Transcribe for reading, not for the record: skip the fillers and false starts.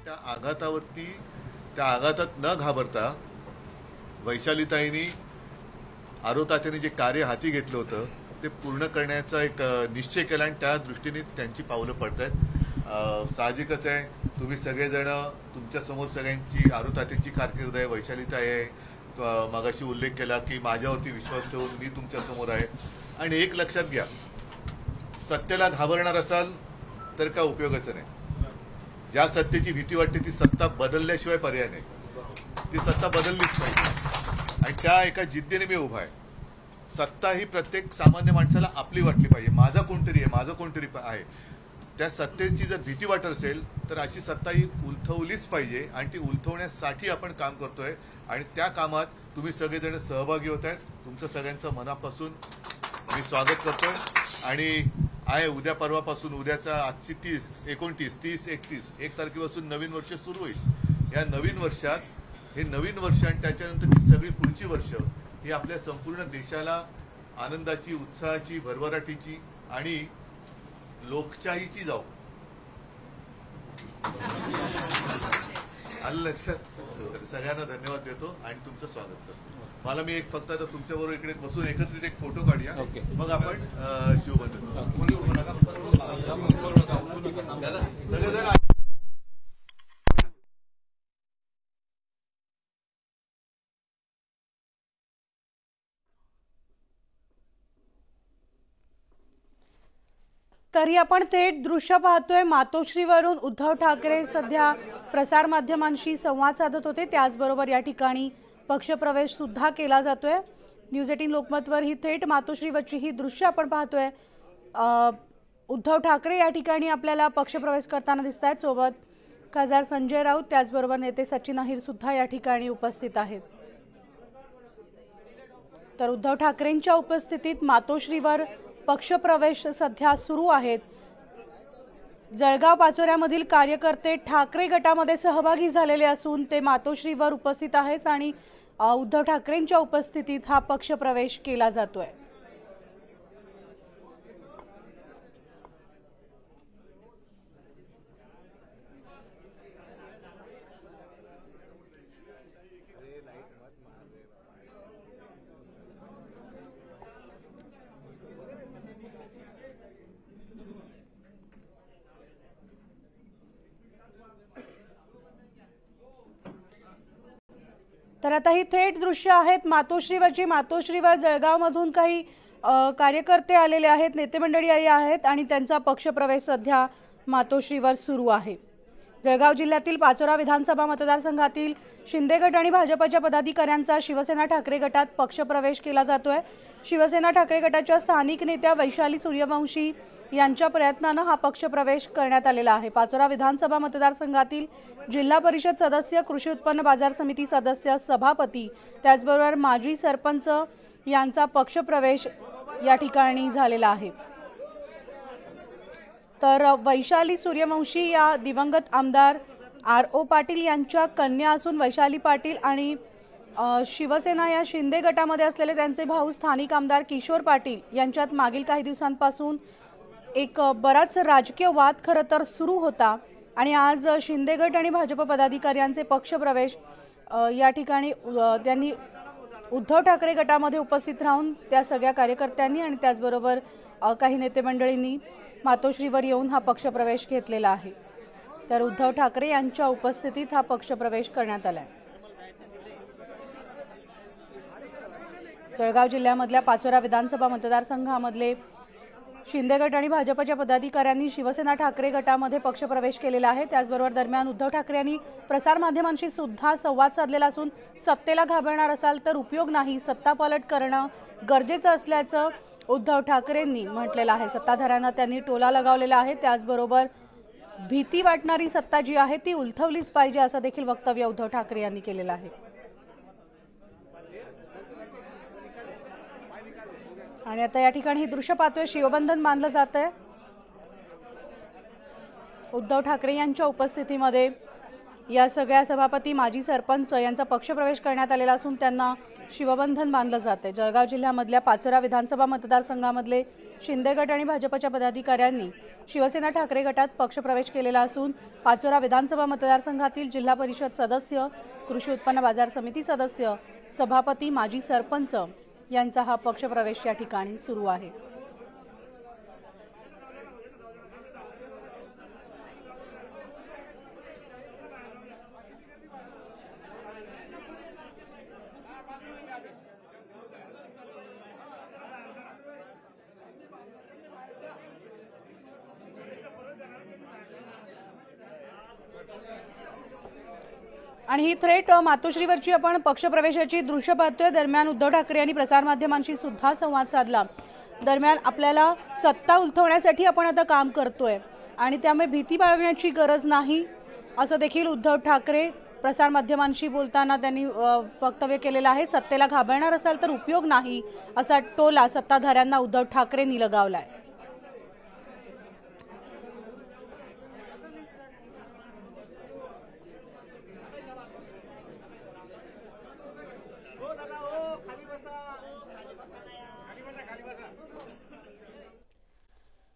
त्या आघातात न घाबरता वैशालीताईंनी आरोतात्यांनी जे कार्य हाती घेतलं होतं ते पूर्ण करण्याचा एक निश्चय केला आणि त्या दृष्टीने त्यांची पावलं पडत आहेत। साहजिकच आहे, तुम्ही सगळेजण तुमच्यासमोर सगळ्यांची आरोतात्यांची कारकीर्द आहे, वैशालीताई आहे, मगाशी उल्लेख केला की माझ्यावरती विश्वास ठेवून मी तुमच्यासमोर आहे। आणि एक लक्षात घ्या, सत्तेला घाबरणार असाल तर काय उपयोगाचं नाही। ज्या सत्तेची भीती वाटते ती सत्ता बदलल्याशिवाय पर्याय नाही, ती सत्ता बदललीच पाहिजे आणि त्या एका जिद्दीने मी उभा आहे। सत्ता ही प्रत्येक सामान्य माणसाला आपली वाटली पाहिजे, माझा कोणतरी आहे, माझं कोणतरी आहे। त्या सत्तेची जर भीती वाटत असेल तर अशी सत्ता ही उलथवलीच पाहिजे आणि ती उलथवण्यासाठी आपण काम करतोय आणि त्या कामात तुम्ही सगळेजण सहभागी होत आहेत। तुमचं सगळ्यांचं मनापासून मी स्वागत करतोय आणि आहे उद्या परवापासून, उद्याचा आजची 29, 30, 31 1 तारखेपासून नवीन वर्ष सुरू होईल। या नवीन वर्षात हे नवीन वर्ष आणि त्याच्यानंतरची सगळी पुढची वर्ष ही आपल्या संपूर्ण देशाला आनंदाची, उत्साहाची, भरभराटीची आणि लोकशाहीची जाऊ। आलं लक्षात? सगळ्यांना धन्यवाद देतो आणि तुमचं स्वागत करतो। मला मी एक फक्त आता तुमच्याबरोबर इकडे बसून एकत्रित एक फोटो काढूया, मग आपण शिवबंधन सगळेजण। तरी आपण थेट दृश्य पाहतोय मातोश्रीवरून उद्धव ठाकरे सध्या प्रसार माध्यमांशी संवाद साधत होते, त्याचबरोबर या ठिकाणी पक्षप्रवेश सुद्धा केला जातोय। न्यूज 18 लोकमतवर ही थेट मातोश्रीवरची ही दृश्य आपण पाहतोय। उद्धव ठाकरे या ठिकाणी आपल्याला पक्षप्रवेश करताना दिसत आहेत, सोबत खासदार संजय राऊत त्याचबरोबर नेते सचिन अहिर सुद्धा या ठिकाणी उपस्थित आहेत। तर उद्धव ठाकरेंच्या उपस्थितीत मातोश्रीवर पक्षप्रवेश सध्या सुरू आहेत। जळगाव पाचोऱ्यामधील कार्यकर्ते ठाकरे गटामध्ये सहभागी झालेले असून ते मातोश्रीवर उपस्थित आहेत आणि उद्धव ठाकरेंच्या उपस्थितीत हा पक्षप्रवेश केला जातोय। तर आता ही थेट दृश्य आहेत मातोश्रीवरची। मातोश्रीवर जळगावमधून काही कार्यकर्ते आलेले आहेत, नेते मंडळी आली आहेत आणि त्यांचा पक्षप्रवेश सध्या मातोश्रीवर सुरू आहे। जळगाव जिल्ह्यातील पाचोरा विधानसभा मतदारसंघातील शिंदे गट आणि भाजपच्या पदाधिकाऱ्यांचा शिवसेना ठाकरे गटात पक्षप्रवेश केला जातोय। शिवसेना ठाकरे गटाच्या स्थानिक नेत्या वैशाली सूर्यवंशी यांच्या प्रयत्नाने हा पक्षप्रवेश करण्यात आलेला आहे। पाचोरा विधानसभा मतदारसंघातील जिल्हा परिषद सदस्य, कृषी उत्पन्न बाजार समिती सदस्य, सभापती त्याचबरोबर माजी सरपंच यांचा पक्षप्रवेश या ठिकाणी झालेला आहे। तर वैशाली सूर्यवंशी या दिवंगत आमदार RO पाटील यांच्या कन्या असून वैशाली पाटील आणि शिवसेना या शिंदे गटामध्ये असलेले त्यांचे भाऊ स्थानिक आमदार किशोर पाटील यांच्यात मागील काही दिवसांपासून एक बराच राजकीय वाद खरं तर सुरू होता आणि आज शिंदे गट आणि भाजप पदाधिकाऱ्यांचे पक्षप्रवेश या ठिकाणी त्यांनी उद्धव ठाकरे गटामध्ये उपस्थित राहून त्या सगळ्या कार्यकर्त्यांनी आणि त्याचबरोबर काही नेते मंडळींनी मातोश्रीवर येऊन हा पक्षप्रवेश घेतलेला आहे। तर उद्धव ठाकरे यांच्या उपस्थितीत हा पक्षप्रवेश करण्यात आला आहे। जळगाव जिल्ह्यामधल्या पाचोरा विधानसभा मतदारसंघामधले शिंदे गट आणि भाजपच्या पदाधिकाऱ्यांनी शिवसेना ठाकरे गटामध्ये पक्षप्रवेश केलेला आहे। त्याचबरोबर दरम्यान उद्धव ठाकरे यांनी प्रसार माध्यमांशी सुद्धा संवाद साधलेला असून सत्तेला घाबरणार असाल तर उपयोग नाही, सत्तापालट करणं गरजेचं असल्याचं उद्धव ठाकरेंनी म्हटलेलं आहे। सत्ताधाऱ्यांना त्यांनी टोला लगावलेला आहे। त्याचबरोबर भीती वाटणारी सत्ता जी आहे ती उलथवलीच पाहिजे असं देखील वक्तव्य उद्धव ठाकरे यांनी केलेलं आहे। आणि आता या ठिकाणी हे दृश्य पाहतोय, शिवबंधन बांधलं जात आहे। उद्धव ठाकरे यांच्या उपस्थितीमध्ये या सगळ्या सभापती माजी सरपंच यांचा पक्षप्रवेश करण्यात आलेला असून त्यांना शिवबंधन बांधलं जाते। जळगाव जिल्ह्यामधल्या पाचोरा विधानसभा मतदारसंघामधले शिंदे गट आणि भाजपच्या पदाधिकाऱ्यांनी शिवसेना ठाकरे गटात पक्षप्रवेश केलेला असून पाचोरा विधानसभा मतदारसंघातील जिल्हा परिषद सदस्य, कृषी उत्पन्न बाजार समिती सदस्य, सभापती, माजी सरपंच यांचा हा पक्षप्रवेश या ठिकाणी सुरू आहे। आणि ही थेट मातोश्रीवरची आपण पक्षप्रवेशाची दृश्य पाहतोय। दरम्यान उद्धव ठाकरे यांनी प्रसारमाध्यमांशी सुद्धा संवाद साधला। दरम्यान आपल्याला सत्ता उलथवण्यासाठी आपण आता काम करतोय आणि त्यामुळे भीती बाळगण्याची गरज नाही असं देखील उद्धव ठाकरे प्रसारमाध्यमांशी बोलताना त्यांनी वक्तव्य केलेलं आहे। सत्तेला घाबरणार असाल तर उपयोग नाही असा टोला सत्ताधाऱ्यांना उद्धव ठाकरेंनी लगावलाय।